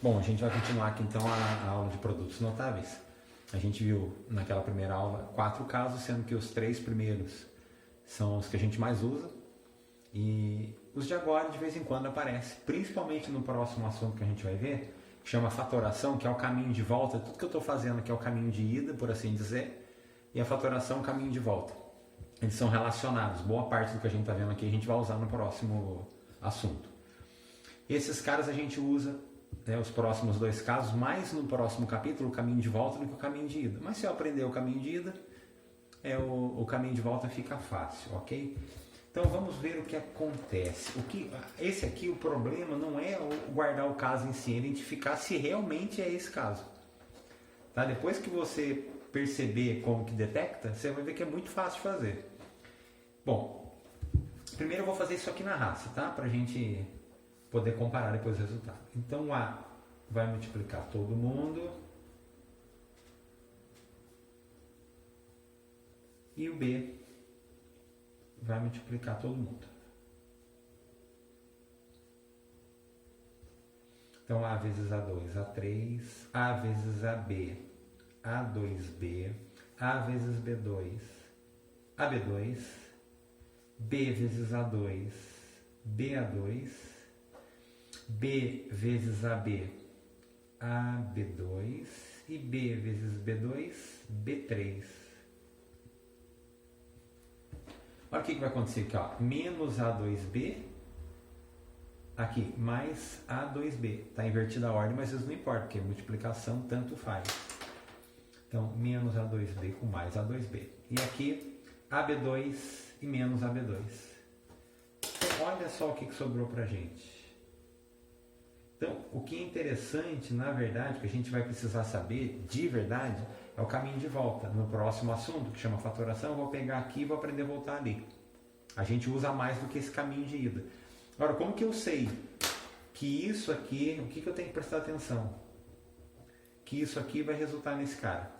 Bom, a gente vai continuar aqui então a aula de produtos notáveis. A gente viu naquela primeira aula 4 casos, sendo que os 3 primeiros são os que a gente mais usa e os de agora de vez em quando aparecem, principalmente no próximo assunto que a gente vai ver, que chama fatoração, que é o caminho de volta. Tudo que eu estou fazendo aqui é o caminho de ida, por assim dizer, e a fatoração é o caminho de volta. Eles são relacionados. Boa parte do que a gente está vendo aqui a gente vai usar no próximo assunto. Esses caras a gente usa, né, os próximos 2 casos, mais no próximo capítulo, o caminho de volta do que o caminho de ida. Mas se eu aprender o caminho de ida, o caminho de volta fica fácil, ok? Então vamos ver o que acontece. Esse aqui, o problema não é guardar o caso em si, é identificar se realmente é esse caso. Tá? Depois que você perceber como que detecta, você vai ver que é muito fácil de fazer. Bom, primeiro eu vou fazer isso aqui na raça, tá? Pra gente poder comparar depois o resultado. Então o A vai multiplicar todo mundo e o B vai multiplicar todo mundo. Então A vezes A2, A3, A vezes AB, A2B, A vezes B2, AB2, B vezes A2, BA2, B vezes AB, AB2 e B vezes B2, B3. Olha o que vai acontecer aqui, ó. Menos A2B, aqui, mais A2B. Está invertida a ordem, mas isso não importa, porque multiplicação tanto faz. Então, menos A2B com mais A2B. E aqui, AB2 e menos AB2. Então, olha só o que sobrou pra gente. Então, o que é interessante, na verdade, que a gente vai precisar saber, de verdade, é o caminho de volta. No próximo assunto, que chama fatoração, eu vou pegar aqui e vou aprender a voltar ali. A gente usa mais do que esse caminho de ida. Agora, como que eu sei que isso aqui, o que eu tenho que prestar atenção? Que isso aqui vai resultar nesse cara,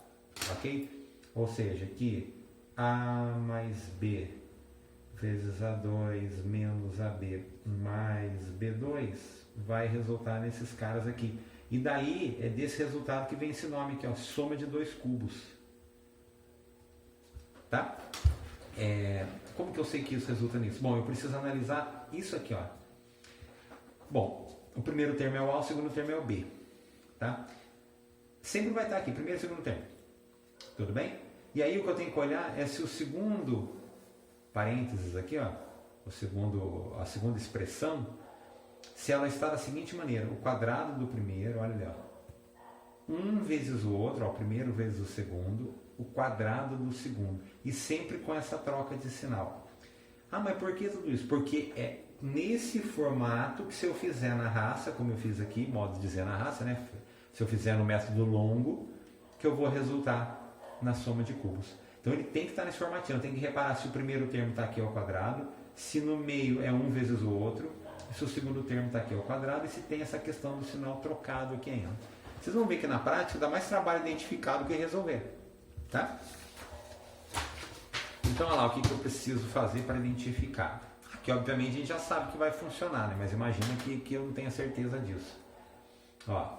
ok? Ou seja, que A mais B vezes A2 menos AB mais B2 vai resultar nesses caras aqui. E daí é desse resultado que vem esse nome aqui, ó, soma de 2 cubos. Tá? Como que eu sei que isso resulta nisso? Bom, eu preciso analisar isso aqui, ó. Bom, o primeiro termo é o A, o segundo termo é o B. Tá? Sempre vai estar aqui, primeiro e segundo termo. Tudo bem? E aí o que eu tenho que olhar é se o segundo parênteses aqui, ó, a segunda expressão, se ela está da seguinte maneira: o quadrado do primeiro, olha ali, ó, 1 vezes o outro, ó, o primeiro vezes o segundo, o quadrado do segundo. E sempre com essa troca de sinal. Ah, mas por que tudo isso? Porque é nesse formato que, se eu fizer na raça, como eu fiz aqui, modo de dizer na raça, né? Se eu fizer no método longo, que eu vou resultar na soma de cubos. Então ele tem que estar nesse formatinho. Eu tenho que reparar se o primeiro termo está aqui ao quadrado, se no meio é 1 vezes o outro, se o segundo termo está aqui ao quadrado e se tem essa questão do sinal trocado aqui ainda. Vocês vão ver que na prática dá mais trabalho identificar do que resolver. Tá? Então olha lá o que eu preciso fazer para identificar. Aqui obviamente a gente já sabe que vai funcionar, né? Mas imagina que eu não tenho certeza disso. Ó,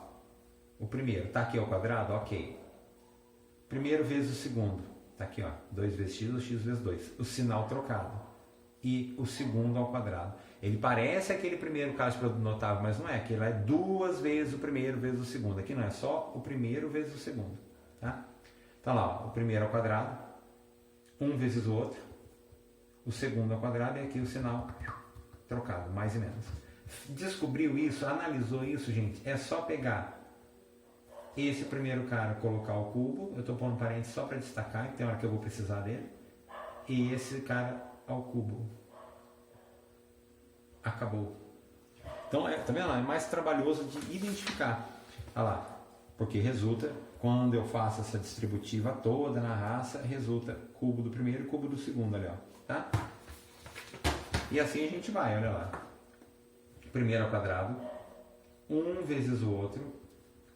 o primeiro está aqui ao quadrado, ok. Primeiro vezes o segundo, está aqui, ó, 2 vezes x ou x vezes 2. O sinal trocado. E o segundo ao quadrado. Ele parece aquele primeiro caso de produto notável, mas não é. Aqui ele é 2 vezes o primeiro vezes o segundo. Aqui não é só o primeiro vezes o segundo. Tá? Então lá, ó, o primeiro ao quadrado, 1 vezes o outro, o segundo ao quadrado, e aqui o sinal trocado, mais e menos. Descobriu isso, analisou isso, gente, é só pegar esse primeiro cara, colocar o cubo, eu estou pondo parênteses só para destacar, que tem hora que eu vou precisar dele, e esse cara ao cubo. Acabou. Então, tá vendo? É mais trabalhoso de identificar. Olha lá, porque resulta, quando eu faço essa distributiva toda na raça, resulta cubo do primeiro e cubo do segundo ali, ó. Tá? E assim a gente vai, olha lá. Primeiro ao quadrado, 1 vezes o outro,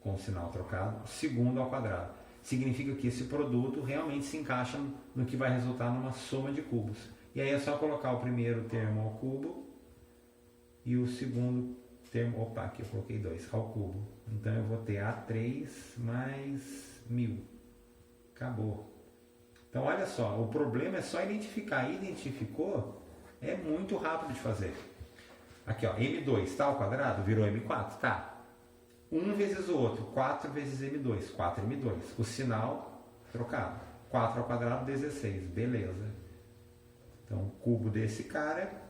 com o sinal trocado, segundo ao quadrado. Significa que esse produto realmente se encaixa no que vai resultar numa soma de cubos. E aí é só colocar o primeiro termo ao cubo e o segundo termo, opa, aqui eu coloquei 2 ao cubo. Então eu vou ter A3 mais 1000. Acabou. Então olha só, o problema é só identificar. Identificou, é muito rápido de fazer. Aqui ó, M2 tá ao quadrado, virou M4, tá. 1 vezes o outro, 4 vezes M2, 4M2. O sinal trocado. 4 ao quadrado, 16, beleza. Então cubo desse cara,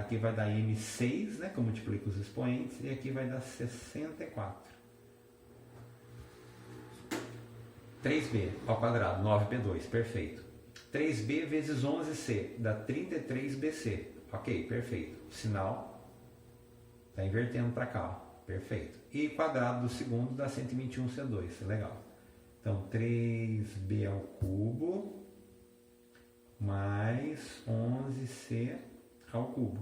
aqui vai dar M6, né, que eu multiplico os expoentes, e aqui vai dar 64. 3b ao quadrado, 9b2, perfeito. 3b vezes 11c dá 33bc, ok, perfeito. O sinal está invertendo para cá, ó. Perfeito. E quadrado do segundo dá 121c2, legal. Então 3b ao cubo mais 11c ao cubo.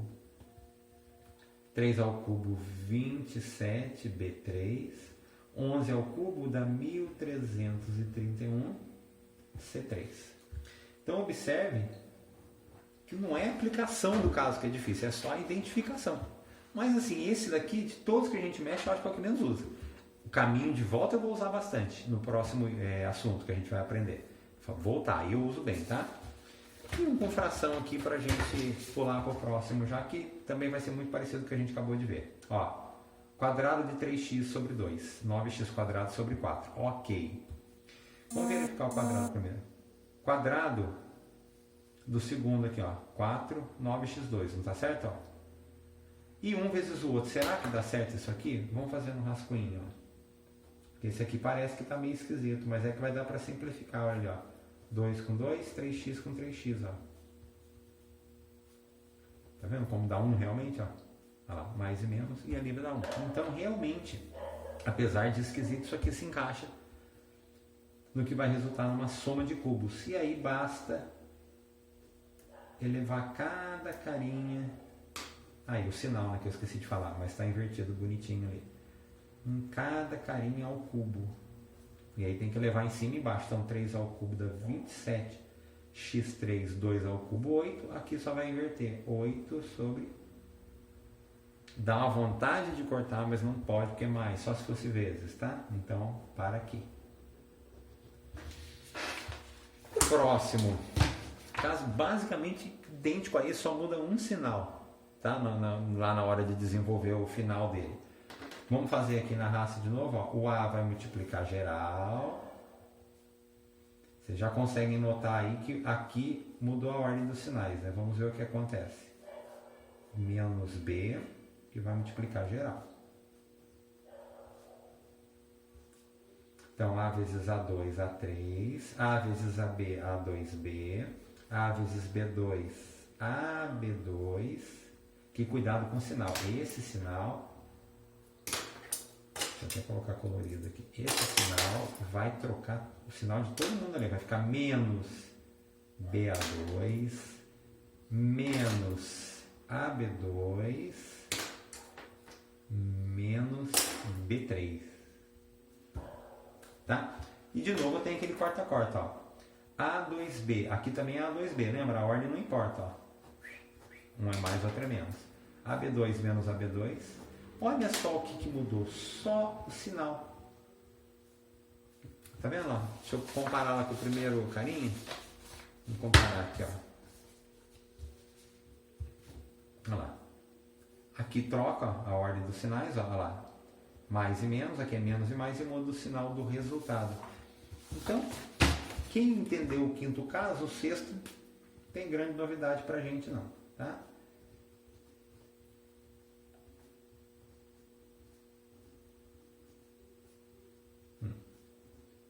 3 ao cubo, 27b3. 11 ao cubo dá 1331 C3. Então observe que não é a aplicação do caso que é difícil, é só a identificação. Mas assim, esse daqui, de todos que a gente mexe, eu acho que é o que menos usa. O caminho de volta eu vou usar bastante no próximo assunto que a gente vai aprender. Voltar, eu uso bem, tá? E com fração aqui para a gente pular para o próximo, já que também vai ser muito parecido com o que a gente acabou de ver. Ó, quadrado de 3x sobre 2, 9x quadrado sobre 4. Ok. Vamos verificar o quadrado primeiro. Quadrado do segundo aqui, ó, 4, 9x2, não tá certo? Ó? E um vezes o outro, será que dá certo isso aqui? Vamos fazer no rascunho, ó. Porque esse aqui parece que tá meio esquisito, mas é que vai dar para simplificar, olha, ó. 2 com 2, 3x com 3x, ó. Tá vendo como dá 1 realmente, ó? Olha lá, mais e menos, e ali vai dar 1. Então, realmente, apesar de esquisito, isso aqui se encaixa no que vai resultar numa soma de cubos. E aí basta elevar cada carinha. Aí, o sinal, né, que eu esqueci de falar, mas está invertido bonitinho ali. Em cada carinha ao cubo. E aí tem que levar em cima e embaixo. Então 3 ao cubo dá 27. x3, 2 ao cubo, 8. Aqui só vai inverter. 8 sobre... Dá uma vontade de cortar, mas não pode, porque é mais. Só se fosse vezes, tá? Então, para aqui. O próximo. Caso basicamente idêntico a esse, só muda um sinal. Tá? Lá na hora de desenvolver o final dele. Vamos fazer aqui na raça de novo, ó. O A vai multiplicar geral. Vocês já conseguem notar aí que aqui mudou a ordem dos sinais, né? Vamos ver o que acontece. Menos B, que vai multiplicar geral. Então, A vezes A2, A3. A vezes AB, A2B. A vezes B2, AB2. Que cuidado com o sinal. Esse sinal... Deixa eu até colocar colorido aqui. Esse sinal vai trocar o sinal de todo mundo ali. Vai ficar menos BA2, menos AB2, menos B3. Tá? E de novo tem aquele corta-corta, ó. A2B. Aqui também é A2B, lembra? A ordem não importa, ó. Um é mais, outro é menos. AB2 menos AB2. Olha só o que mudou, só o sinal. Tá vendo lá? Deixa eu comparar lá com o primeiro carinha. Vamos comparar aqui, ó. Olha lá. Aqui troca a ordem dos sinais, ó, olha lá. Mais e menos, aqui é menos e mais, e muda o sinal do resultado. Então, quem entendeu o quinto caso, o sexto, tem grande novidade pra gente não, tá?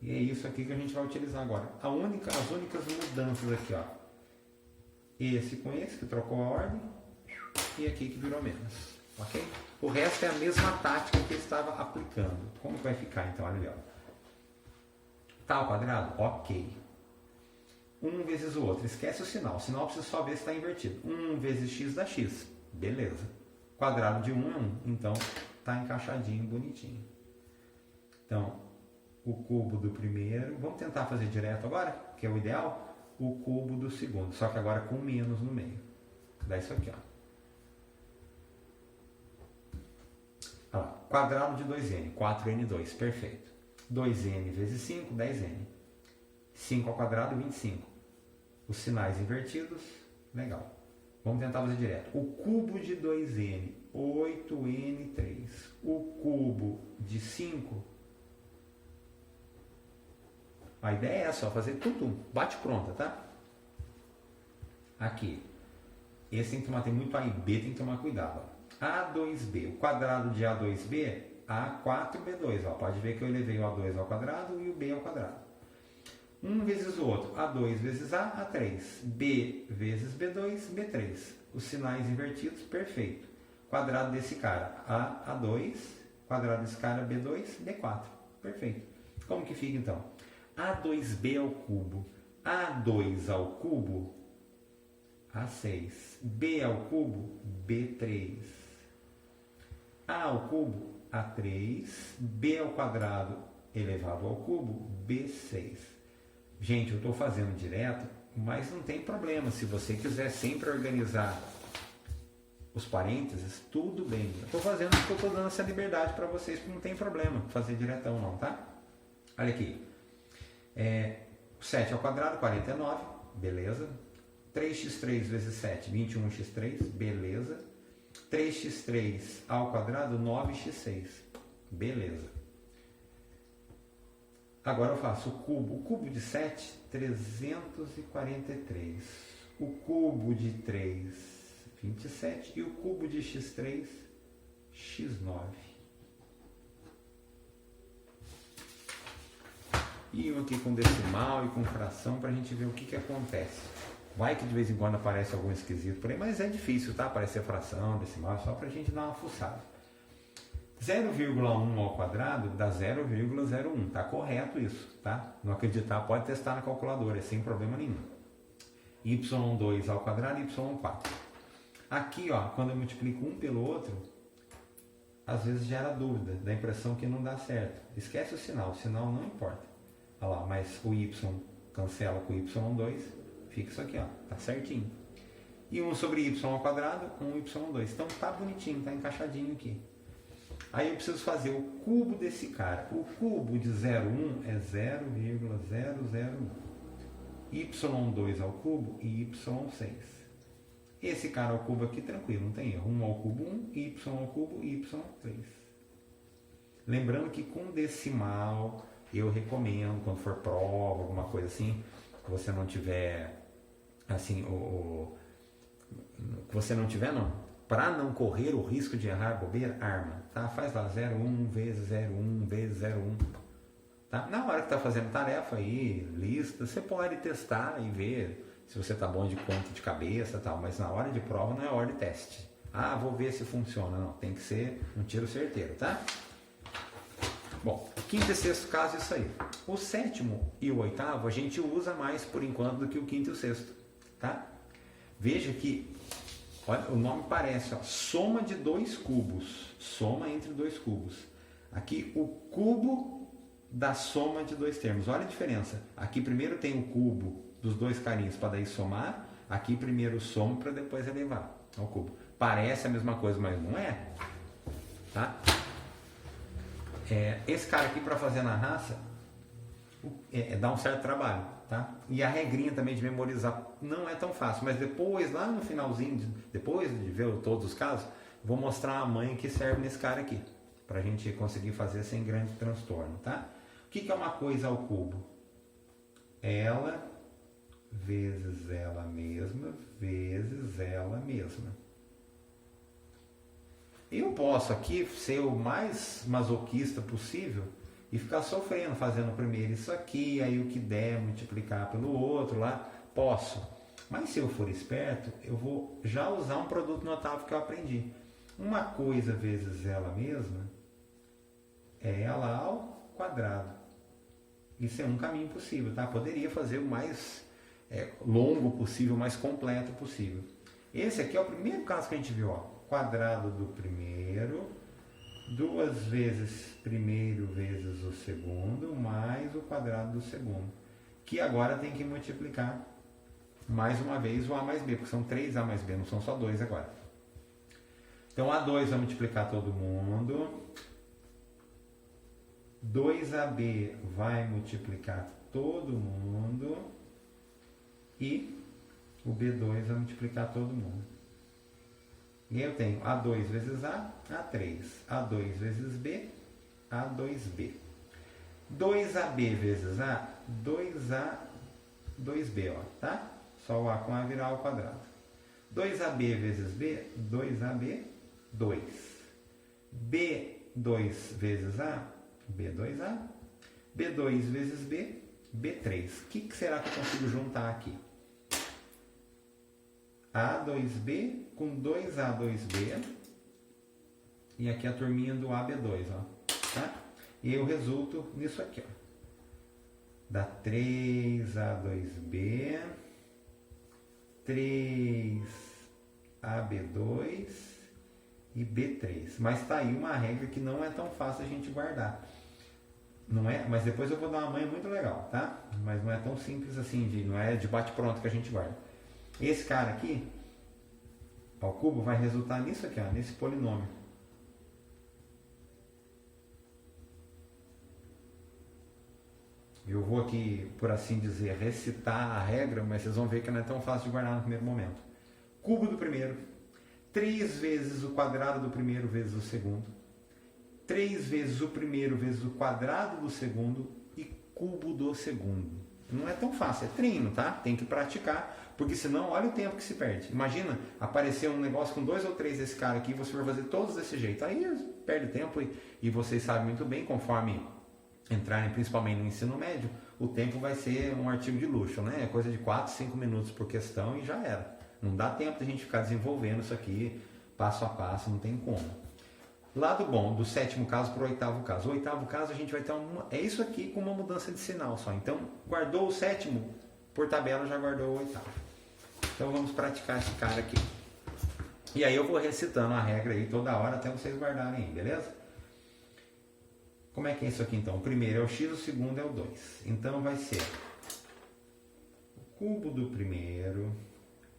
E é isso aqui que a gente vai utilizar agora. As únicas mudanças aqui, ó. Esse com esse, que trocou a ordem. E aqui que virou menos. Ok? O resto é a mesma tática que eu estava aplicando. Como que vai ficar então? Olha ali, ó. Tá ao quadrado? Ok. 1 vezes o outro. Esquece o sinal. O sinal precisa só ver se está invertido. 1 vezes x dá x. Beleza. Quadrado de 1 é 1. Então, tá encaixadinho, bonitinho. Então... o cubo do primeiro, vamos tentar fazer direto agora, que é o ideal, o cubo do segundo, só que agora com menos no meio. Dá isso aqui, ó. quadrado de 2n, 4n2, perfeito. 2n vezes 5, 10n. 5 ao quadrado, 25. Os sinais invertidos, legal. Vamos tentar fazer direto. O cubo de 2n, 8n3. O cubo de 5, a ideia é só fazer tudo, bate pronta, tá? Aqui, esse tem que tomar, tem muito A e B, tem que tomar cuidado. Ó. A2B, o quadrado de A2B, A4B2. Ó. Pode ver que eu elevei o A2 ao quadrado e o B ao quadrado. Um vezes o outro, A2 vezes A, A3. B vezes B2, B3. Os sinais invertidos, perfeito. Quadrado desse cara, A, A2. Quadrado desse cara, B2, B4. Perfeito. Como que fica então? A2B ao cubo. A2 ao cubo, A6. B ao cubo, B3. A ao cubo, A3. B ao quadrado elevado ao cubo, B6. Gente, eu estou fazendo direto, mas não tem problema. Se você quiser sempre organizar os parênteses, tudo bem. Eu estou fazendo porque eu estou dando essa liberdade para vocês, porque não tem problema fazer diretão não, tá? Olha aqui. 7 ao quadrado, 49, beleza. 3x3 vezes 7, 21x3, beleza. 3x3 ao quadrado, 9x6, beleza. Agora eu faço o cubo de 7, 343. O cubo de 3, 27. E o cubo de x3, x9. E um aqui com decimal e com fração para a gente ver o que acontece. Vai que de vez em quando aparece algum esquisito por aí, mas é difícil, tá? Aparecer fração, decimal, só para a gente dar uma fuçada. 0,1 ao quadrado dá 0,01, tá correto isso, tá? Não acreditar, pode testar na calculadora, sem problema nenhum. y2 ao quadrado e y4. Aqui, ó, quando eu multiplico um pelo outro, às vezes gera dúvida, dá a impressão que não dá certo. Esquece o sinal não importa. Olha lá, mas o y cancela com o y2, fica isso aqui, ó, tá certinho. E 1 sobre y ao quadrado, 1y2. Então tá bonitinho, tá encaixadinho aqui. Aí eu preciso fazer o cubo desse cara. O cubo de 0,1 é 0,001. y2 ao cubo e y6. Esse cara ao cubo aqui, tranquilo, não tem erro. 1 ao cubo 1, y ao cubo e y3. Lembrando que com decimal, eu recomendo, quando for prova, alguma coisa assim, que você não tiver, assim, que você não tiver, não. Para não correr o risco de errar bobeira, arma, tá? Faz lá 0,1 vezes 0,1 vezes 0,1, tá? Na hora que tá fazendo tarefa aí, lista, você pode testar e ver se você tá bom de conta de cabeça e tal, mas na hora de prova não é hora de teste. Ah, vou ver se funciona, não, tem que ser um tiro certeiro, tá? Bom, quinto e sexto caso é isso aí. O sétimo e o oitavo a gente usa mais por enquanto do que o quinto e o sexto, tá? Veja que olha, o nome parece, ó, soma de dois cubos, soma entre dois cubos. Aqui o cubo da soma de dois termos. Olha a diferença. Aqui primeiro tem o cubo dos dois carinhos para daí somar. Aqui primeiro soma para depois elevar ao cubo. Parece a mesma coisa, mas não é. Tá? Esse cara aqui para fazer na raça dá um certo trabalho. Tá? E a regrinha também de memorizar não é tão fácil, mas depois, lá no finalzinho, depois de ver todos os casos, vou mostrar a manha que serve nesse cara aqui, para a gente conseguir fazer sem grande transtorno, tá? O que é uma coisa ao cubo? Ela vezes ela mesma, vezes ela mesma. Eu posso aqui ser o mais masoquista possível e ficar sofrendo, fazendo primeiro isso aqui, aí o que der, multiplicar pelo outro lá, posso. Mas se eu for esperto, eu vou já usar um produto notável que eu aprendi. Uma coisa vezes ela mesma é ela ao quadrado. Isso é um caminho possível, tá? Poderia fazer o mais longo possível, o mais completo possível. Esse aqui é o primeiro caso que a gente viu, ó. Quadrado do primeiro, 2 vezes primeiro vezes o segundo, mais o quadrado do segundo. Que agora tem que multiplicar mais uma vez o A mais B, porque são 3A mais B, não são só 2 agora. Então A2 vai multiplicar todo mundo, 2AB vai multiplicar todo mundo e o B2 vai multiplicar todo mundo. E aí eu tenho A2 vezes A, A3. A2 vezes B, A2B. 2AB vezes A, 2A, 2B, ó, tá? Só o A com A virar ao quadrado. 2AB vezes B, 2AB, 2. B2 vezes A, B2A. B2 vezes B, B3. O que será que eu consigo juntar aqui? A2B com 2A2B. E aqui a turminha do AB2, ó, tá? E eu resulto nisso aqui, ó. Dá 3A2B, 3AB2 e B3. Mas tá aí uma regra que não é tão fácil a gente guardar. Não é? Mas depois eu vou dar uma manha muito legal, tá? Mas não é tão simples assim, não é de bate-pronto que a gente guarda. Esse cara aqui, ao cubo, vai resultar nisso aqui, ó, nesse polinômio. Eu vou aqui, por assim dizer, recitar a regra, mas vocês vão ver que não é tão fácil de guardar no primeiro momento. Cubo do primeiro, 3 vezes o quadrado do primeiro vezes o segundo, 3 vezes o primeiro vezes o quadrado do segundo e cubo do segundo. Não é tão fácil, é treino, tá? Tem que praticar, porque senão olha o tempo que se perde. Imagina aparecer um negócio com 2 ou 3 desse cara aqui e você vai fazer todos desse jeito. Aí perde tempo e vocês sabem muito bem, conforme entrarem principalmente no ensino médio, o tempo vai ser um artigo de luxo, né? É coisa de 4, 5 minutos por questão e já era. Não dá tempo de a gente ficar desenvolvendo isso aqui passo a passo, não tem como. Lado bom, do sétimo caso para o oitavo caso. O oitavo caso a gente vai ter é isso aqui com uma mudança de sinal só. Então, guardou o sétimo, por tabela já guardou o oitavo. Então vamos praticar esse cara aqui. E aí eu vou recitando a regra aí toda hora até vocês guardarem aí, beleza? Como é que é isso aqui então? O primeiro é o x, o segundo é o 2. Então vai ser o cubo do primeiro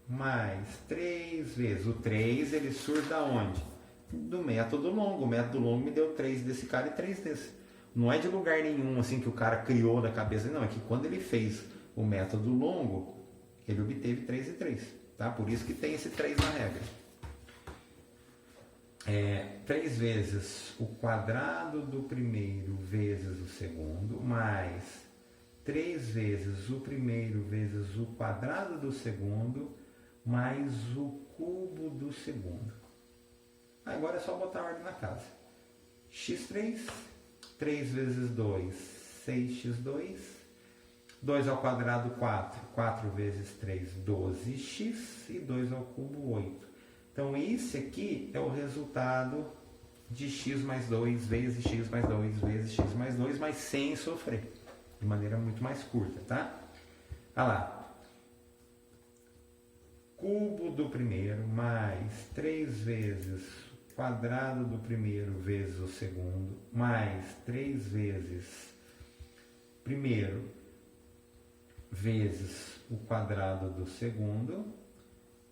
mais 3 vezes. O 3 ele surge da onde? Do método longo. O método longo me deu 3 desse cara e 3 desse. Não é de lugar nenhum assim que o cara criou da cabeça, não. É que quando ele fez o método longo, ele obteve 3 e 3. Tá? Por isso que tem esse 3 na regra. 3 vezes o quadrado do primeiro vezes o segundo, mais 3 vezes o primeiro vezes o quadrado do segundo, mais o cubo do segundo. Agora é só botar a ordem na casa. x3, 3 vezes 2, 6x2, 2 ao quadrado 4, 4 vezes 3, 12x, e 2 ao cubo 8. Então, esse aqui é o resultado de x mais 2 vezes x mais 2 vezes x mais 2, mas sem sofrer, de maneira muito mais curta, tá? Olha lá. Cubo do primeiro mais 3 vezes o quadrado do primeiro vezes o segundo, mais 3 vezes primeiro vezes o quadrado do segundo,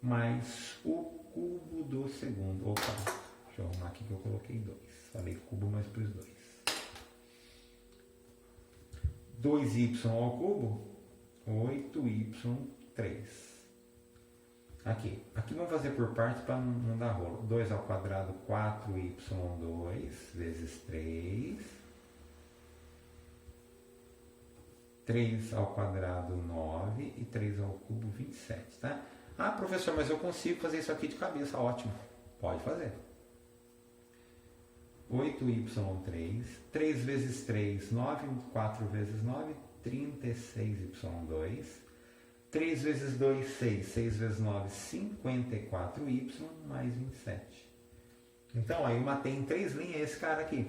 mais o cubo do segundo. Opa, deixa eu arrumar aqui que eu coloquei 2. Falei cubo, mas pus 2. 2y ao cubo, 8y3. Aqui vamos fazer por partes para não dar rolo. 2 ao quadrado, 4y2 vezes 3. 3 ao quadrado, 9. E 3 ao cubo, 27, tá? Ah, professor, mas eu consigo fazer isso aqui de cabeça. Ótimo, pode fazer. 8y3, 3 vezes 3, 9, 4 vezes 9, 36y2. 3 vezes 2, 6, 6 vezes 9, 54y, mais 27. Então, aí eu matei em 3 linhas esse cara aqui.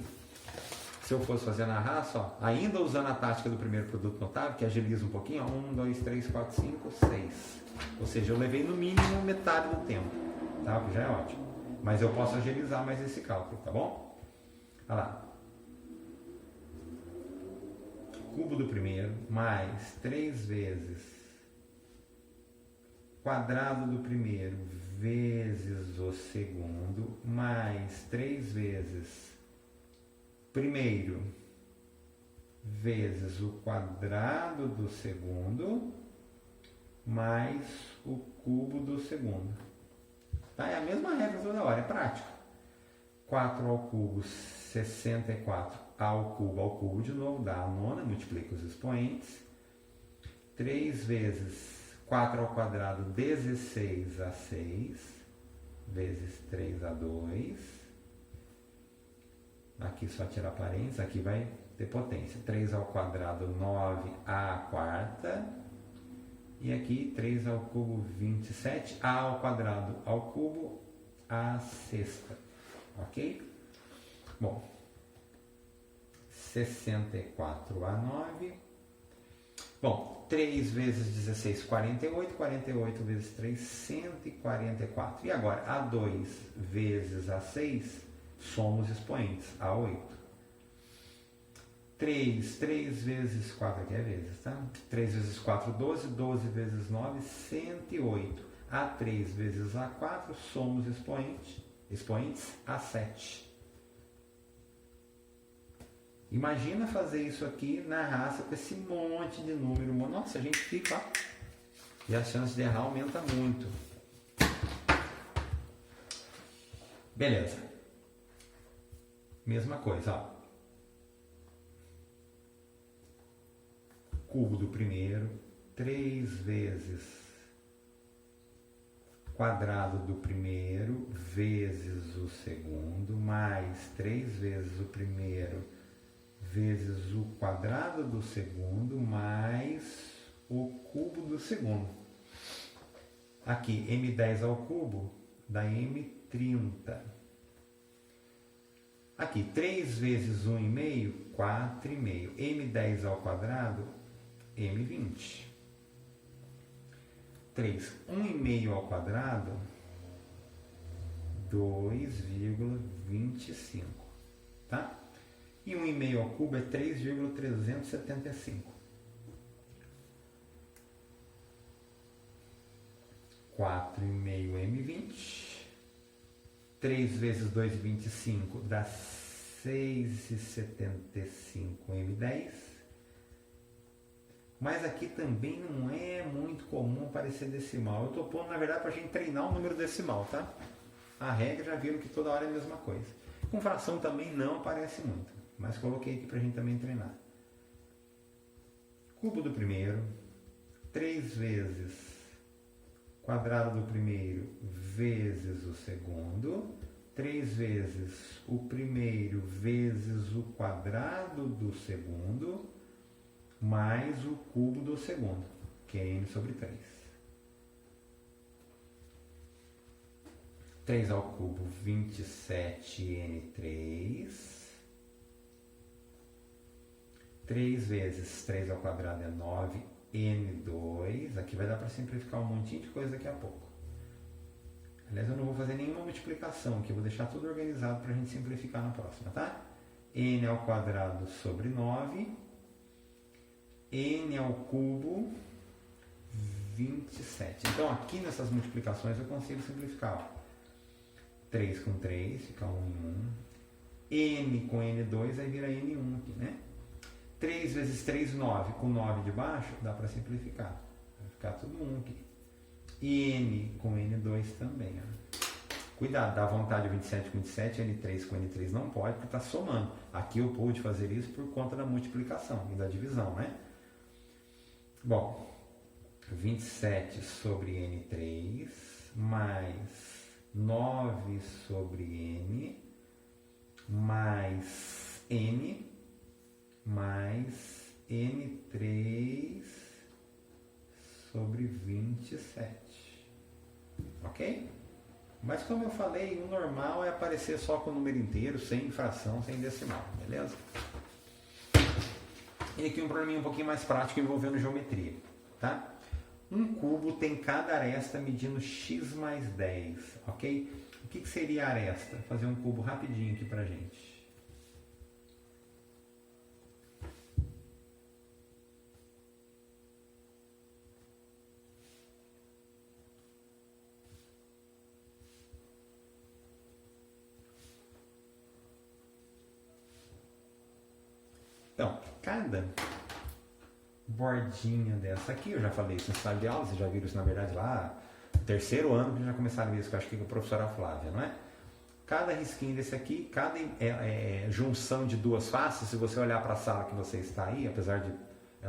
Se eu fosse fazer na raça, ó, ainda usando a tática do primeiro produto notável, que agiliza um pouquinho, ó, 1, 2, 3, 4, 5, 6. Ou seja, eu levei no mínimo metade do tempo, tá? Que já é ótimo. Mas eu posso agilizar mais esse cálculo, tá bom? Olha lá. Cubo do primeiro mais 3 vezes quadrado do primeiro vezes o segundo, mais 3 vezes primeiro vezes o quadrado do segundo mais o cubo do segundo. Tá? É a mesma regra toda hora, é prático. 4 ao cubo, 64 ao cubo de novo, dá a nona, multiplica os expoentes. 3 vezes 4 ao quadrado, 16 a 6, vezes 3 a 2. Aqui só tirar parênteses, aqui vai ter potência. 3 ao quadrado, 9 a quarta. E aqui 3 ao cubo, 27, a ao quadrado ao cubo, a sexta. Ok? Bom, 64 a 9. Bom, 3 vezes 16, 48. 48 vezes 3, 144. E agora, A2 vezes A6, somos expoentes, A8. 3 vezes 4, aqui é vezes, tá? 3 vezes 4, 12. 12 vezes 9, 108. A3 vezes A4, somos expoentes, A7. Imagina fazer isso aqui na raça com esse monte de número. Nossa, a gente fica, ó, e a chance de errar aumenta muito. Beleza. Mesma coisa, ó. Cubo do primeiro, 3 vezes quadrado do primeiro, vezes o segundo, mais 3 vezes o primeiro, vezes o quadrado do segundo, mais o cubo do segundo. Aqui, m10 ao cubo dá m30. Aqui, 3 vezes 1,5, 4,5. m10 ao quadrado, m20. 3, 1,5 ao quadrado, 2,25. Tá? E 1,5 ao cubo é 3,375. 4,5 m20. 3 vezes 2,25 dá 6,75 m10. Mas aqui também não é muito comum aparecer decimal. Eu estou pondo, na verdade, para a gente treinar o número decimal, tá? A regra já viram que toda hora é a mesma coisa. Com fração também não aparece muito, mas coloquei aqui para a gente também treinar. Cubo do primeiro, 3 vezes quadrado do primeiro vezes o segundo, 3 vezes o primeiro vezes o quadrado do segundo, mais o cubo do segundo, que é n sobre 3. 3 ao cubo, 27n3. 3 vezes 3 ao quadrado é 9n2. Aqui vai dar para simplificar um montinho de coisa daqui a pouco. Aliás, eu não vou fazer nenhuma multiplicação aqui, eu vou deixar tudo organizado para a gente simplificar na próxima, tá? N ao quadrado sobre 9. N ao cubo, 27. Então, aqui nessas multiplicações eu consigo simplificar. Ó. 3 com 3, fica 1 em 1. N com N2, aí vira N1 aqui, né? 3 vezes 3, 9. Com 9 de baixo, dá para simplificar. Vai ficar tudo 1 aqui. E N com N2 também. Ó. Cuidado, dá vontade 27 com 27, N3 com N3 não pode, porque está somando. Aqui eu pude fazer isso por conta da multiplicação e da divisão, né? Bom, 27 sobre N3 mais 9 sobre N mais N mais N3 sobre 27. Ok? Mas como eu falei, o normal é aparecer só com o número inteiro, sem fração, sem decimal, beleza? E aqui um probleminha um pouquinho mais prático envolvendo geometria, tá? Um cubo tem cada aresta medindo x mais 10, ok? O que seria a aresta? Vou fazer um cubo rapidinho aqui pra gente. Então, cada bordinha dessa aqui, eu já falei isso em sala de aula, vocês já viram isso na verdade lá, no terceiro ano que já começaram a ver isso, que eu acho que é a professora Flávia, não é? Cada risquinho desse aqui, cada junção de duas faces, se você olhar para a sala que você está aí, apesar de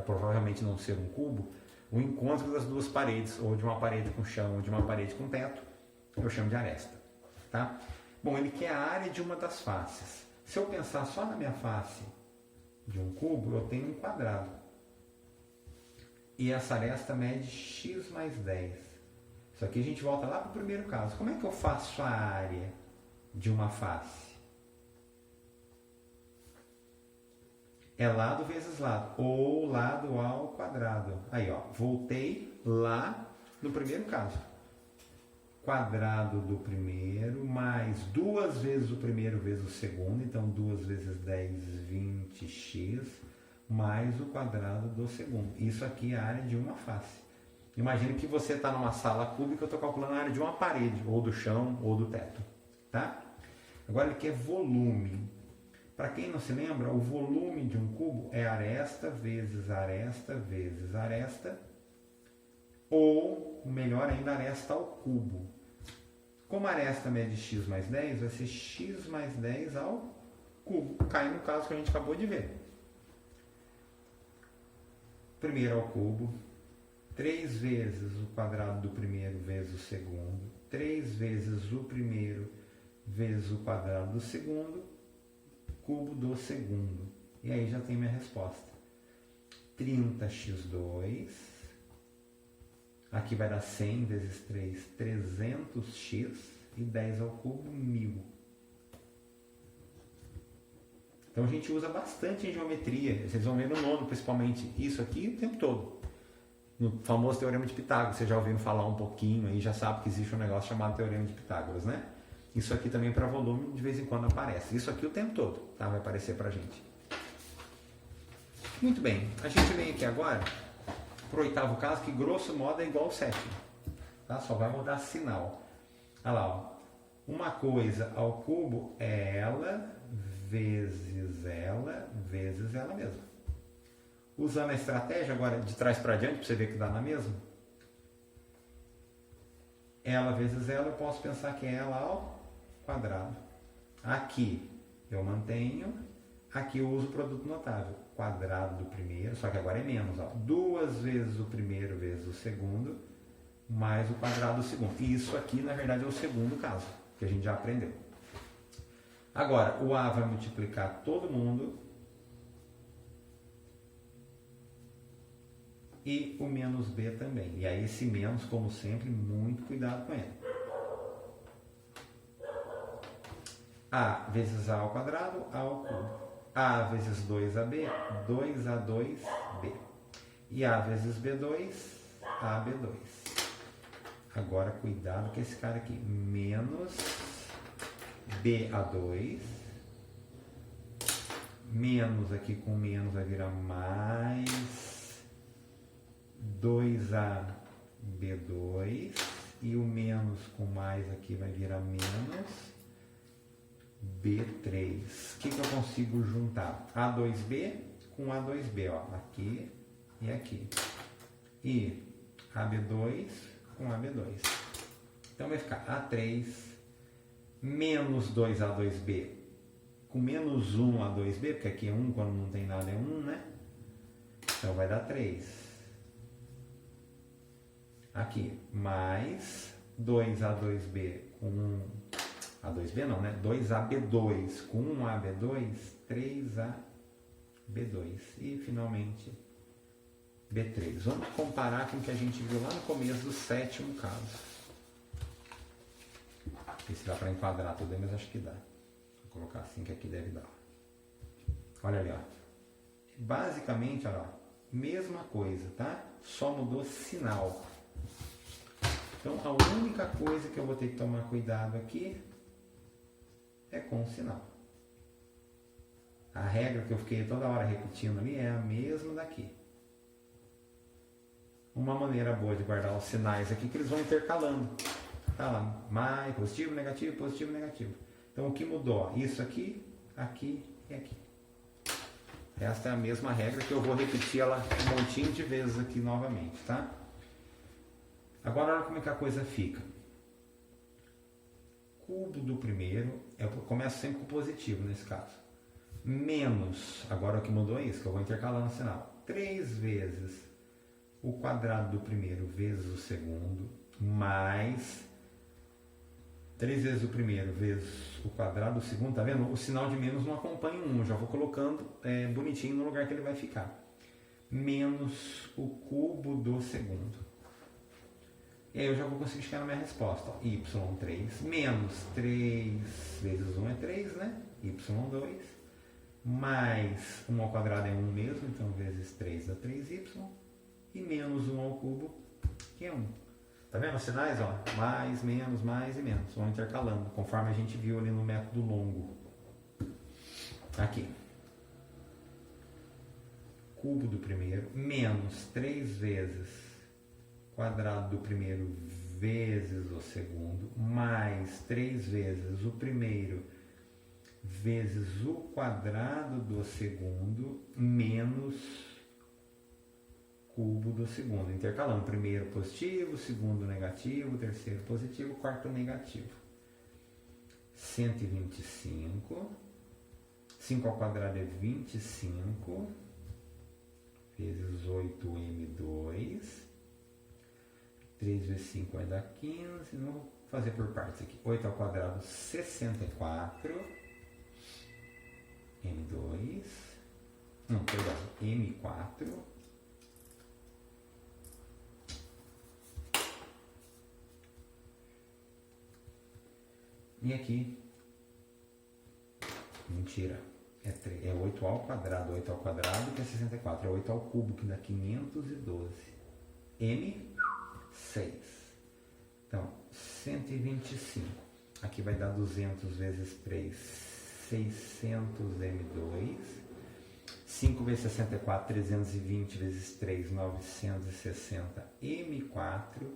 provavelmente não ser um cubo, o encontro das duas paredes, ou de uma parede com chão, ou de uma parede com teto, eu chamo de aresta. Tá? Bom, ele quer a área de uma das faces. Se eu pensar só na minha face de um cubo, eu tenho um quadrado. E essa aresta mede x mais 10. Isso aqui a gente volta lá para o primeiro caso. Como é que eu faço a área de uma face? É lado vezes lado, ou lado ao quadrado. Aí, ó, voltei lá no primeiro caso. Quadrado do primeiro, mais 2 vezes o primeiro vezes o segundo, então 2 vezes 10, 20x, mais o quadrado do segundo. Isso aqui é a área de uma face. Imagine que você está numa sala cúbica, eu estou calculando a área de uma parede, ou do chão, ou do teto. Tá? Agora ele quer volume. Para quem não se lembra, o volume de um cubo é aresta vezes aresta vezes aresta, ou, melhor ainda, aresta ao cubo. Como a aresta mede x mais 10, vai ser x mais 10 ao cubo. Cai no caso que a gente acabou de ver. Primeiro ao cubo, 3 vezes o quadrado do primeiro vezes o segundo, 3 vezes o primeiro vezes o quadrado do segundo, cubo do segundo. E aí já tem minha resposta. 30x2. Aqui vai dar 100 vezes 3, 300x. E 10 ao cubo, 1000. Então a gente usa bastante em geometria. Vocês vão ver no nono, principalmente, isso aqui o tempo todo. No famoso Teorema de Pitágoras. Vocês já ouviram falar um pouquinho aí, já sabe que existe um negócio chamado Teorema de Pitágoras, né? Isso aqui também para volume de vez em quando aparece. Isso aqui o tempo todo, tá? Vai aparecer para a gente. Muito bem. A gente vem aqui agora para o oitavo caso, que grosso modo é igual ao sétimo. Tá? Só vai mudar sinal. Olha lá, ó. Uma coisa ao cubo é ela vezes ela mesma. Usando a estratégia agora de trás para diante, para você ver que dá na mesma. Ela vezes ela, eu posso pensar que é ela ao quadrado. Aqui eu mantenho, aqui eu uso o produto notável. Quadrado do primeiro, só que agora é menos. Ó. 2 vezes o primeiro vezes o segundo, mais o quadrado do segundo. E isso aqui, na verdade, é o segundo caso, que a gente já aprendeu. Agora, o A vai multiplicar todo mundo. E o menos B também. E aí esse menos, como sempre, muito cuidado com ele. A vezes A ao quadrado, A ao cubo. A vezes 2AB, 2A2B. E A vezes B2, AB2. Agora, cuidado com esse cara aqui. Menos BA2. Menos aqui com menos vai virar mais 2AB2. E o menos com mais aqui vai virar menos B3. O que eu consigo juntar? A2B com A2B, ó, aqui e aqui. E AB2 com AB2. Então vai ficar A3 menos 2A2B com menos 1A2B, porque aqui é 1, quando não tem nada é 1, né? Então vai dar 3. Aqui, mais 2A2B com 1... A2B não, né? 2AB2 com 1AB2, 3AB2. E, finalmente, B3. Vamos comparar com o que a gente viu lá no começo do sétimo caso. Não sei se dá para enquadrar tudo aí, mas acho que dá. Vou colocar assim que aqui deve dar. Olha ali, ó. Basicamente, olha lá, mesma coisa, tá? Só mudou sinal. Então, a única coisa que eu vou ter que tomar cuidado aqui é com o sinal. A regra que eu fiquei toda hora repetindo ali é a mesma daqui. Uma maneira boa de guardar os sinais aqui é que eles vão intercalando. Tá lá, mais, positivo, negativo, positivo, negativo. Então o que mudou? Isso aqui, aqui e aqui. Esta é a mesma regra que eu vou repetir ela um montinho de vezes aqui novamente, tá? Agora olha como é que a coisa fica. Cubo do primeiro, eu começo sempre com positivo nesse caso. Menos, agora o que mudou é isso, que eu vou intercalando o sinal. 3 vezes o quadrado do primeiro vezes o segundo, mais 3 vezes o primeiro vezes o quadrado do segundo, tá vendo? O sinal de menos não acompanha o 1, já vou colocando bonitinho no lugar que ele vai ficar. Menos o cubo do segundo. E aí eu já vou conseguir chegar na minha resposta. Ó, y3 menos 3 vezes 1 é 3, né? y2 mais 1 ao quadrado é 1 mesmo, então vezes 3 dá 3y. E menos 1 ao cubo, que é 1. Tá vendo os sinais? Ó? Mais, menos, mais e menos. Vão intercalando, conforme a gente viu ali no método longo. Aqui. Cubo do primeiro menos 3 vezes quadrado do primeiro vezes o segundo, mais 3 vezes o primeiro vezes o quadrado do segundo, menos cubo do segundo. Intercalando, primeiro positivo, segundo negativo, terceiro positivo, quarto negativo. 125, 5 ao quadrado é 25, vezes 8m2, 3 vezes 5 vai dar 15, não vou fazer por partes aqui. 8 ao quadrado, 64. M2. Não, perdão, M4. E aqui, mentira, é 8 ao quadrado. 8 ao quadrado que é 64. É 8 ao cubo que dá 512. M6. Então, 125. Aqui vai dar 200 vezes 3, 600m2. 5 vezes 64, 320 vezes 3, 960m4.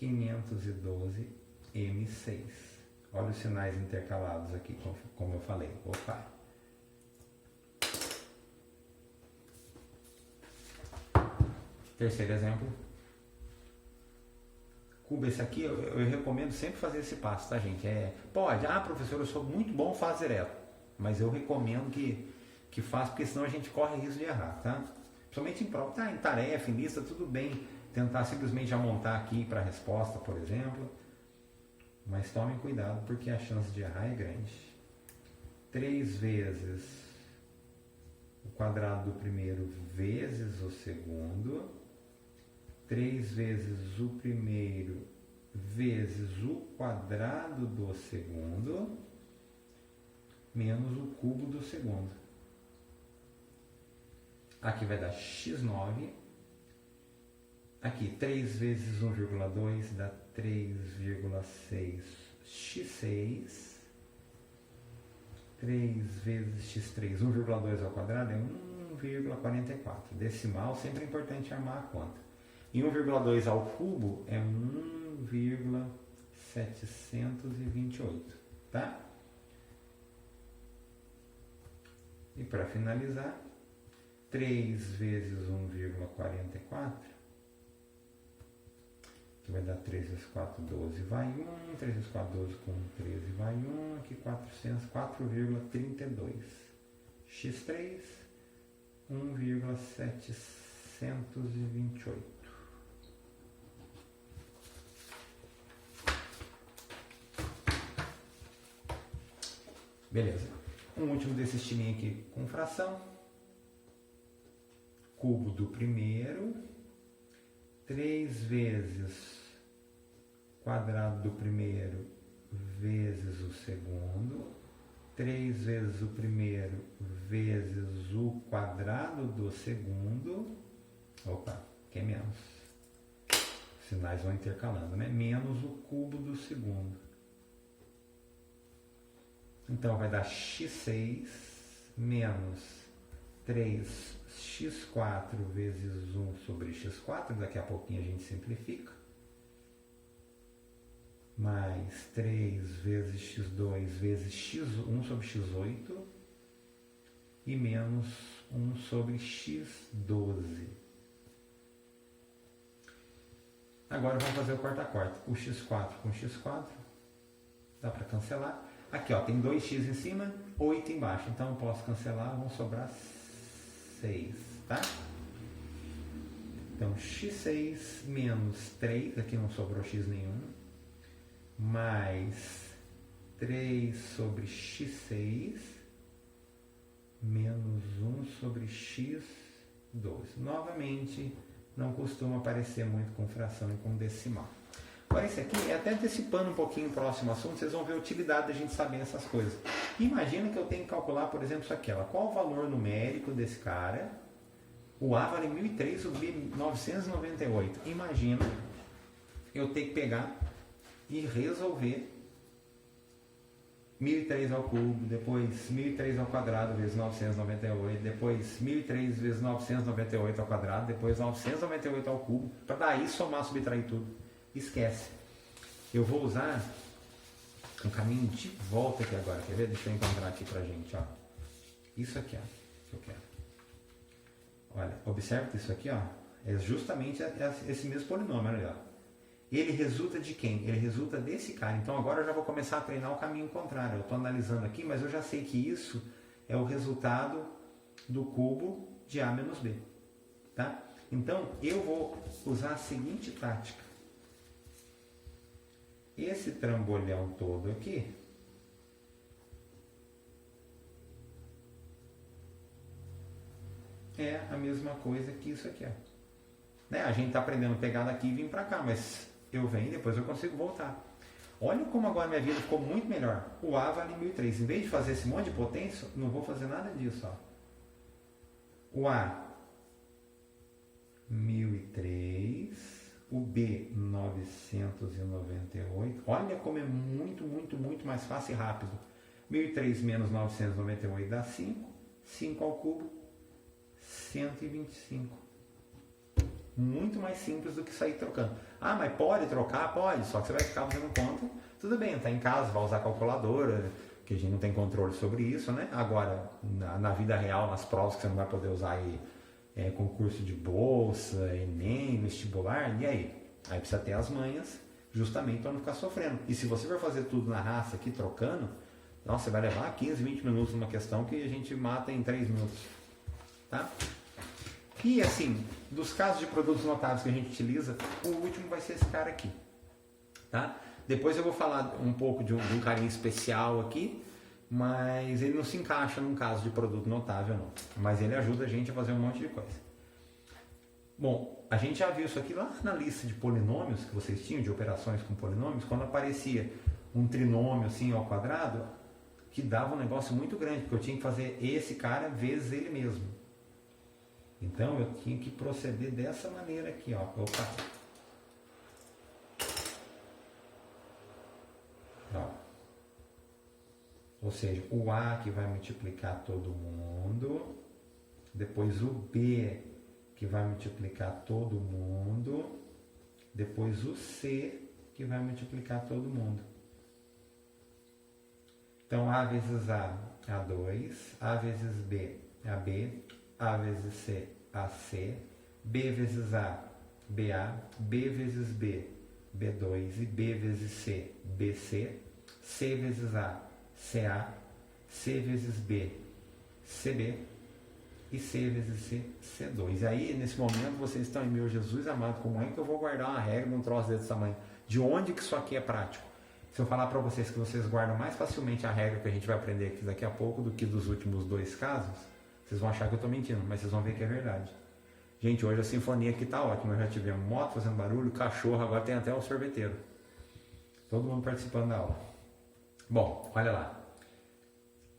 512m6. Olha os sinais intercalados aqui, como eu falei. Opa! Terceiro exemplo. Cubo esse aqui, eu recomendo sempre fazer esse passo, tá, gente? Pode, professor, eu sou muito bom, faz direto. Mas eu recomendo que faça, porque senão a gente corre risco de errar, tá? Principalmente em prova, tá? Em tarefa, em lista, tudo bem. Tentar simplesmente já montar aqui para a resposta, por exemplo. Mas tomem cuidado, porque a chance de errar é grande. 3 vezes o quadrado do primeiro vezes o segundo. 3 vezes o primeiro vezes o quadrado do segundo, menos o cubo do segundo. Aqui vai dar x9. Aqui, 3 vezes 1,2 dá 3,6 x6. 3 vezes x3, 1,2 ao quadrado é 1,44. Decimal, sempre é importante armar a conta. E 1,2 ao cubo é 1,728, tá? E para finalizar, 3 vezes 1,44, que vai dar 3 vezes 4, 12, vai 1, 3 vezes 4, 12 com 13, vai 1, aqui 400, 4,32. x3, 1,728. Beleza. Um último desse estilinho aqui com fração. Cubo do primeiro. 3 vezes quadrado do primeiro vezes o segundo. 3 vezes o primeiro vezes o quadrado do segundo. Opa, que é menos. Os sinais vão intercalando, né? Menos o cubo do segundo. Então vai dar x6 menos 3x4 vezes 1 sobre x4, daqui a pouquinho a gente simplifica, mais 3 vezes x2 vezes x1 sobre x8 e menos 1 sobre x12. Agora vamos fazer o corta-corta. O x4 com x4, dá para cancelar. Aqui ó, tem 2x em cima, 8 embaixo, então eu posso cancelar, vão sobrar 6, tá? Então x6 menos 3, aqui não sobrou x nenhum, mais 3 sobre x6 menos 1 sobre x12. Novamente, não costuma aparecer muito com fração e com decimal. Agora esse aqui, até antecipando um pouquinho o próximo assunto, vocês vão ver a utilidade da gente saber essas coisas. Imagina que eu tenho que calcular, por exemplo, isso aqui. Qual o valor numérico desse cara? O A vale 1003, o B 998. Imagina eu ter que pegar e resolver 1003 ao cubo, depois 1003 ao quadrado vezes 998, depois 1003 vezes 998 ao quadrado, depois 998 ao cubo, para daí somar, subtrair tudo. Esquece. Eu vou usar um caminho de volta aqui agora. Quer ver? Deixa eu encontrar aqui pra gente. Ó. Isso aqui, ó, que eu quero. Olha, observe que isso aqui, ó, é justamente esse mesmo polinômio. Olha, ó. Ele resulta de quem? Ele resulta desse cara. Então agora eu já vou começar a treinar o caminho contrário. Eu estou analisando aqui, mas eu já sei que isso é o resultado do cubo de A menos B. Tá? Então eu vou usar a seguinte tática. Esse trambolhão todo aqui é a mesma coisa que isso aqui. Ó. Né? A gente está aprendendo a pegar daqui e vir para cá, mas eu venho e depois eu consigo voltar. Olha como agora minha vida ficou muito melhor. O A vale 1003. Em vez de fazer esse monte de potência, não vou fazer nada disso. Ó. O A 1003. O B 998. Olha como é muito mais fácil e rápido. 1003 menos 998 dá 5. 5 ao cubo, 125. Muito mais simples do que sair trocando. Ah, mas pode trocar? Pode, só que você vai ficar fazendo conta. Tudo bem, está em casa, vai usar calculadora, que a gente não tem controle sobre isso, né? Agora, na vida real, nas provas que você não vai poder usar aí, concurso de bolsa, Enem, vestibular, e aí? Aí precisa ter as manhas, justamente para não ficar sofrendo. E se você for fazer tudo na raça aqui, trocando, nossa, você vai levar 15, 20 minutos numa questão que a gente mata em 3 minutos. Tá? E assim, dos casos de produtos notáveis que a gente utiliza, o último vai ser esse cara aqui. Tá? Depois eu vou falar um pouco de um carinho especial aqui, mas ele não se encaixa num caso de produto notável não. Mas ele ajuda a gente a fazer um monte de coisa. Bom, a gente já viu isso aqui lá na lista de polinômios que vocês tinham, de operações com polinômios, quando aparecia um trinômio assim ao quadrado, que dava um negócio muito grande, porque eu tinha que fazer esse cara vezes ele mesmo. Então eu tinha que proceder dessa maneira aqui, ó. Opa. Ó. Ou seja, o A que vai multiplicar todo mundo, depois o B que vai multiplicar todo mundo, depois o C que vai multiplicar todo mundo. Então A vezes A, A2, A vezes B, AB, A vezes C, AC, B vezes A, BA, B vezes B, B2 e B vezes C, BC, C vezes A, CA, C vezes B, CB e C vezes C, C2. E aí, nesse momento, vocês estão em meu Jesus amado, como é que eu vou guardar uma regra num troço desse tamanho? De onde que isso aqui é prático? Se eu falar para vocês que vocês guardam mais facilmente a regra que a gente vai aprender aqui daqui a pouco do que dos últimos 2 casos, vocês vão achar que eu estou mentindo, mas vocês vão ver que é verdade. Gente, hoje a sinfonia aqui está ótima. Já tivemos moto fazendo barulho, cachorro, agora tem até o sorveteiro. Todo mundo participando da aula. Bom, olha lá.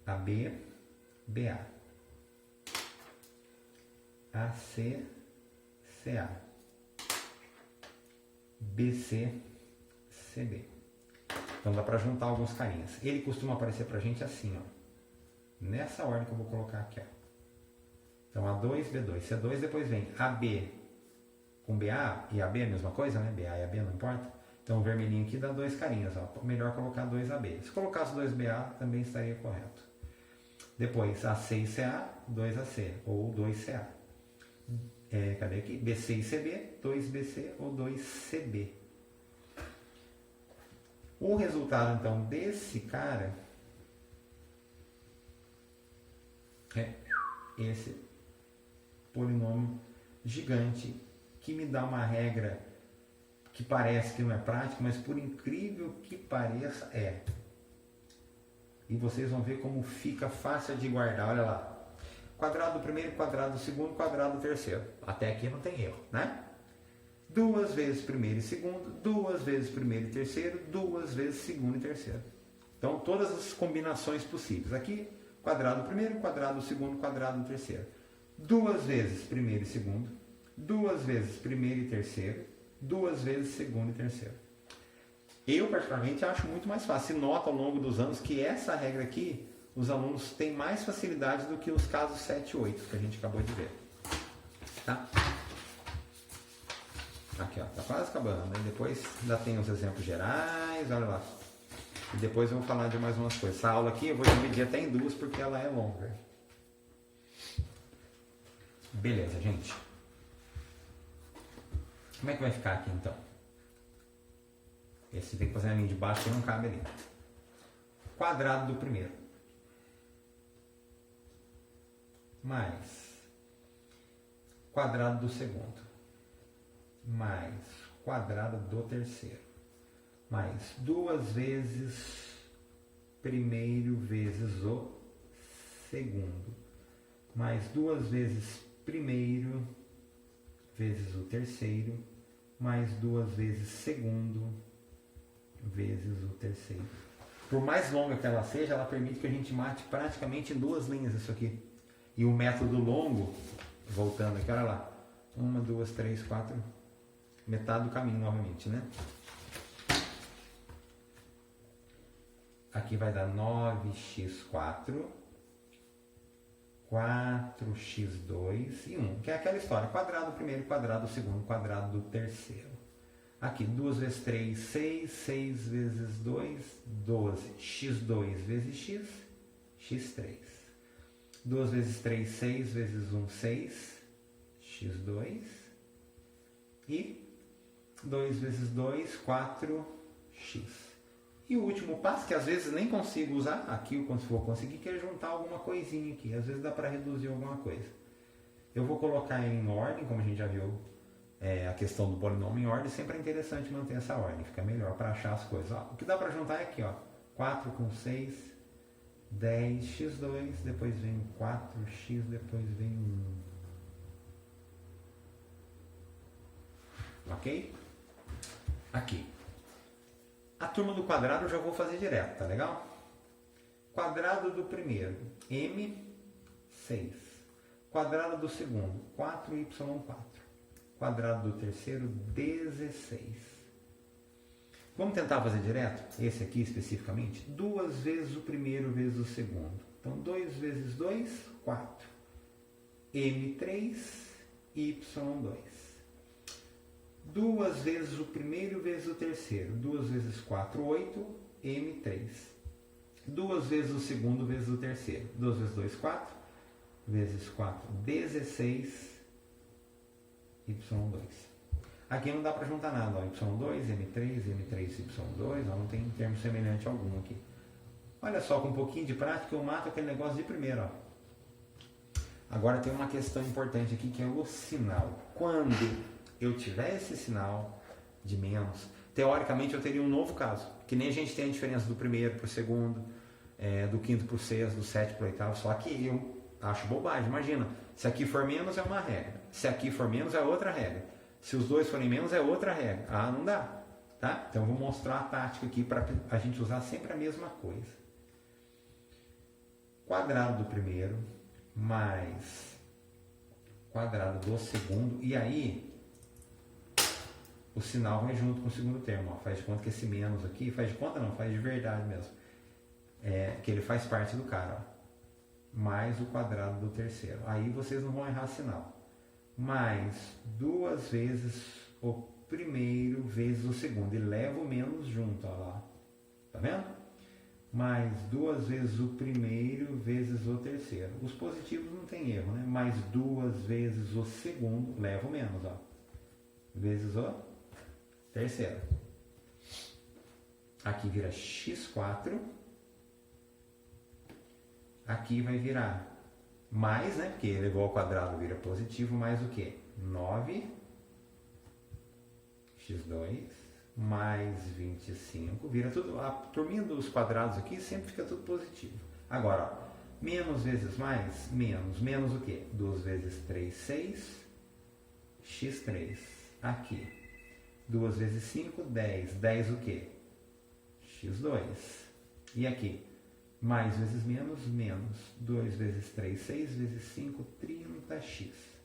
AB, BA. AC, CA. BC, CB. Então dá para juntar alguns carinhas. Ele costuma aparecer para a gente assim, ó. Nessa ordem que eu vou colocar aqui, ó. Então A2, B2, C2, depois vem AB com BA e AB, a mesma coisa, né? BA e AB, não importa. Então o vermelhinho aqui dá 2 carinhas, ó. Melhor colocar 2 AB. Se colocasse 2 BA, também estaria correto. Depois AC e CA, 2AC ou 2CA. Cadê aqui? BC e CB, 2BC ou 2CB. O resultado então desse cara é esse polinômio gigante que me dá uma regra que parece que não é prática, mas por incrível que pareça é. E vocês vão ver como fica fácil de guardar, olha lá. Quadrado do primeiro, quadrado do segundo, quadrado do terceiro. Até aqui não tem erro, né? 2 vezes primeiro e segundo, 2 vezes primeiro e terceiro, 2 vezes segundo e terceiro. Então, todas as combinações possíveis. Aqui, quadrado do primeiro, quadrado do segundo, quadrado do terceiro. 2 vezes primeiro e segundo, 2 vezes primeiro e terceiro, 2 vezes segundo e terceiro. Eu, particularmente, acho muito mais fácil. Se nota ao longo dos anos que essa regra aqui, os alunos têm mais facilidade do que os casos 7 e 8, que a gente acabou de ver. Tá? Aqui, ó, tá quase acabando. Né? Depois ainda tem os exemplos gerais, olha lá. E depois eu vou falar de mais umas coisas. Essa aula aqui eu vou dividir até em duas, porque ela é longa. Beleza, gente. Como é que vai ficar aqui, então? Esse tem que fazer a linha de baixo que não cabe ali. Quadrado do primeiro. Mais quadrado do segundo. Mais quadrado do terceiro. Mais 2 vezes primeiro vezes o segundo. Mais 2 vezes primeiro vezes o terceiro. Mais 2 vezes segundo vezes o terceiro. Por mais longa que ela seja, ela permite que a gente mate praticamente em 2 linhas isso aqui. E o método longo, voltando aqui, olha lá. 1, 2, 3, 4, metade do caminho novamente, né? Aqui vai dar 9x4, 4x2 e 1, que é aquela história. Quadrado do primeiro, quadrado do segundo, quadrado do terceiro. Aqui, 2 vezes 3, 6, 6 vezes 2, 12. x2 vezes x, x3. 2 vezes 3, 6 vezes 1, 6, x2. E 2 vezes 2, 4x. E o último passo, que às vezes nem consigo usar, aqui quando for conseguir, que é juntar alguma coisinha aqui. Às vezes dá para reduzir alguma coisa. Eu vou colocar em ordem, como a gente já viu. A questão do polinômio em ordem, sempre é interessante manter essa ordem, fica melhor para achar as coisas. Ó, o que dá para juntar é aqui, ó, 4 com 6, 10x2, depois vem 4x, depois vem 1. Ok? Aqui. A turma do quadrado eu já vou fazer direto, tá legal? Quadrado do primeiro, m6. Quadrado do segundo, 4y4. Quadrado do terceiro, 16. Vamos tentar fazer direto? Esse aqui especificamente. 2 vezes o primeiro vezes o segundo. Então, 2 vezes 2, 4. M3, Y2. 2 vezes o primeiro vezes o terceiro. 2 vezes 4, 8. M3. 2 vezes o segundo vezes o terceiro. 2 vezes 2, 4. Vezes 4, 16. Y2. Aqui não dá para juntar nada, ó. Y2, M3, M3, Y2, ó, não tem termo semelhante algum aqui. Olha só, com um pouquinho de prática eu mato aquele negócio de primeiro, ó. Agora tem uma questão importante aqui que é o sinal. Quando eu tiver esse sinal de menos, teoricamente eu teria um novo caso, que nem a gente tem a diferença do primeiro para o segundo, do quinto para o sexto, do sétimo para o oitavo, só que eu acho bobagem. Imagina, se aqui for menos é uma regra, se aqui for menos é outra regra, se os dois forem menos é outra regra. Ah, não dá, tá? Então eu vou mostrar a tática aqui para a gente usar sempre a mesma coisa. Quadrado do primeiro mais quadrado do segundo, e aí o sinal vai junto com o segundo termo, ó. Faz de conta que esse menos aqui, faz de conta não, faz de verdade mesmo, que ele faz parte do cara, ó. Mais o quadrado do terceiro. Aí vocês não vão errar sinal. Mais 2 vezes o primeiro vezes o segundo. E leva o menos junto, ó lá. Tá vendo? mais 2 vezes o primeiro vezes o terceiro. Os positivos não tem erro, né? Mais 2 vezes o segundo, leva o menos, ó, vezes o terceiro. Aqui vira x4. Aqui vai virar mais, né? Porque elevou ao quadrado vira positivo, mais o quê? 9x2 mais 25, vira tudo, a turminha dos quadrados aqui sempre fica tudo positivo. Agora, ó, menos vezes mais, menos o quê? 2 vezes 3, 6, x3. Aqui, 2 vezes 5, 10 o quê? x2. E aqui, mais vezes menos, 2 vezes 3, 6 vezes 5, 30x.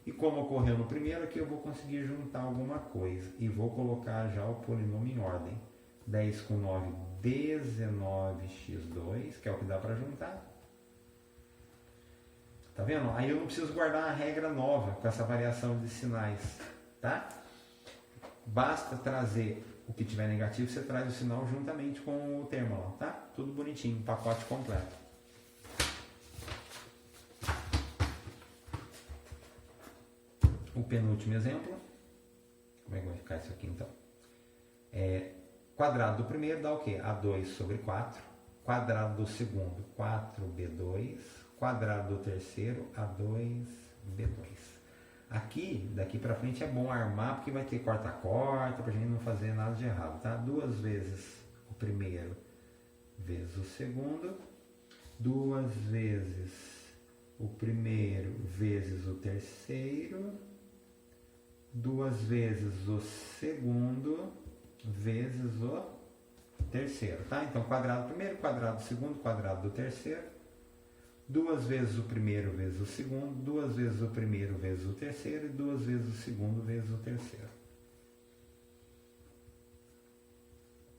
E como ocorreu no primeiro, aqui eu vou conseguir juntar alguma coisa. E vou colocar já o polinômio em ordem. 10 com 9, 19x2, que é o que dá para juntar. Tá vendo? Aí eu não preciso guardar uma regra nova com essa variação de sinais, tá? Basta trazer o que tiver negativo, você traz o sinal juntamente com o termo lá, tá? Tudo bonitinho, pacote completo. O penúltimo exemplo, como é que vai ficar isso aqui então? Quadrado do primeiro dá o quê? A2 sobre 4. Quadrado do segundo, 4b2. Quadrado do terceiro, A2b2. Aqui, daqui para frente é bom armar, porque vai ter corta-corta, para a gente não fazer nada de errado, tá? 2 vezes o primeiro vezes o segundo. 2 vezes o primeiro vezes o terceiro. 2 vezes o segundo vezes o terceiro, tá? Então, quadrado do primeiro, quadrado do segundo, quadrado do terceiro. 2 vezes o primeiro vezes o segundo, 2 vezes o primeiro vezes o terceiro e 2 vezes o segundo vezes o terceiro.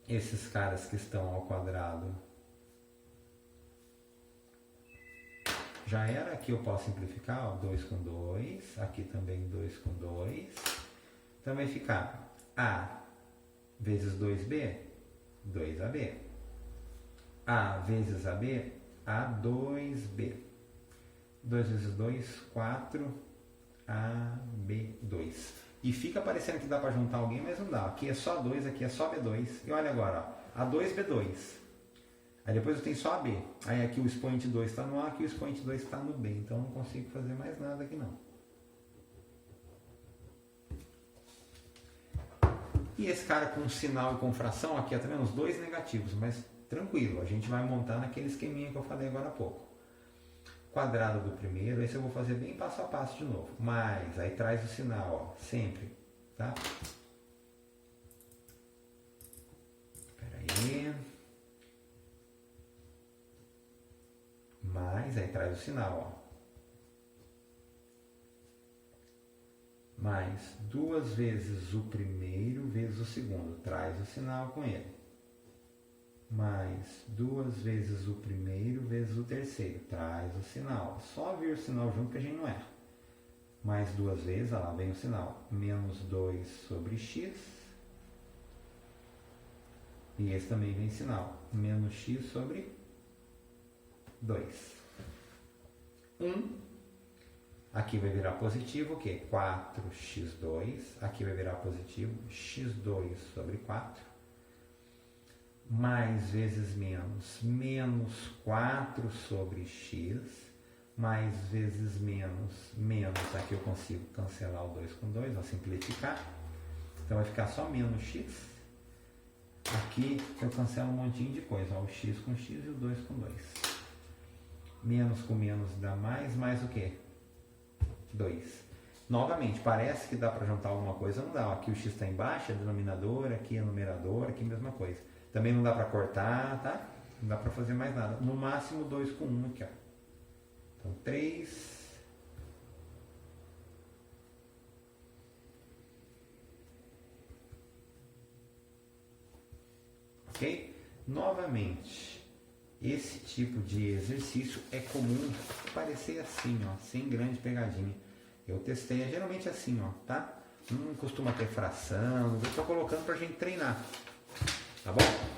Esses caras que estão ao quadrado já era. Aqui eu posso simplificar, ó, 2 com 2, aqui também 2 com 2. Então vai ficar A vezes 2B, 2AB. A vezes AB, A2B. 2 vezes 2, 4, AB2. E fica parecendo que dá para juntar alguém, mas não dá. Aqui é só 2, aqui é só B2. E olha agora, ó, A2B2. Aí depois eu tenho só AB. Aí aqui o expoente 2 está no A, aqui o expoente 2 está no B. Então eu não consigo fazer mais nada aqui não. E esse cara com sinal e com fração, aqui é também os dois negativos, mas tranquilo, a gente vai montar naquele esqueminha que eu falei agora há pouco. Quadrado do primeiro, esse eu vou fazer bem passo a passo de novo. Mais, aí traz o sinal, ó, sempre, tá? Espera aí. Mais, aí traz o sinal, ó. Mais 2 vezes o primeiro vezes o segundo, traz o sinal com ele. Mais 2 vezes o primeiro vezes o terceiro, traz o sinal. Só vir o sinal junto que a gente não erra. Mais 2 vezes, olha lá, vem o sinal. Menos 2 sobre x. E esse também vem sinal. Menos x sobre 2. 1. Aqui vai virar positivo o quê? 4x2. Aqui vai virar positivo x2 sobre 4. Mais vezes menos, menos 4 sobre x. Mais vezes menos, menos. Aqui eu consigo cancelar o 2 com 2, vou simplificar. Então vai ficar só menos x. Aqui eu cancelo um montinho de coisa. Ó, o x com x e o 2 com 2. Menos com menos dá mais o quê? 2. Novamente, parece que dá para juntar alguma coisa, não dá. Aqui o x está embaixo, é denominador, aqui é numerador, aqui é a mesma coisa. Também não dá para cortar, tá? Não dá para fazer mais nada. No máximo 2 com 1 aqui, ó. Então 3. Ok? Novamente, esse tipo de exercício é comum parecer assim, ó, sem grande pegadinha. Eu testei, é geralmente assim, ó, tá? Não costuma ter fração, eu estou colocando para a gente treinar, tá bom?